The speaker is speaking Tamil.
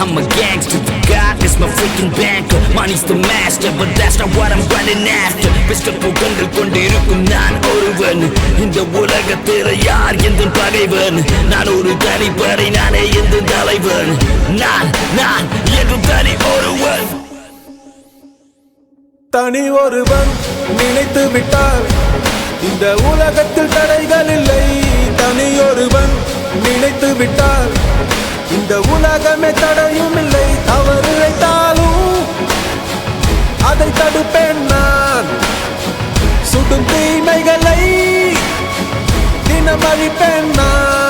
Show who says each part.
Speaker 1: I'm a gangster, God is my freaking banker. Money's the master, but that's not what I'm running after. Pistol புகழ்ந்து கொண்டிருக்கும் நான் ஒருவன். இந்த உலகத்தில் யார் எந்த பகைவன்? நான் ஒரு தனிப்படை, நானே எந்த தலைவன். நான் என்றும் தனி ஒருவன்.
Speaker 2: தனி ஒருவன் நினைத்து விட்டால் இந்த உலகத்தில் தடைகள் இல்லை. தனி ஒருவன் நினைத்து விட்டால் இந்த உலகமே தடையும் இல்லை. தவறு இழைத்தாலும் அதை தடுப்பேன் நான். சுடும் தீமைகளை தினம் அழிப்பேன் நான்.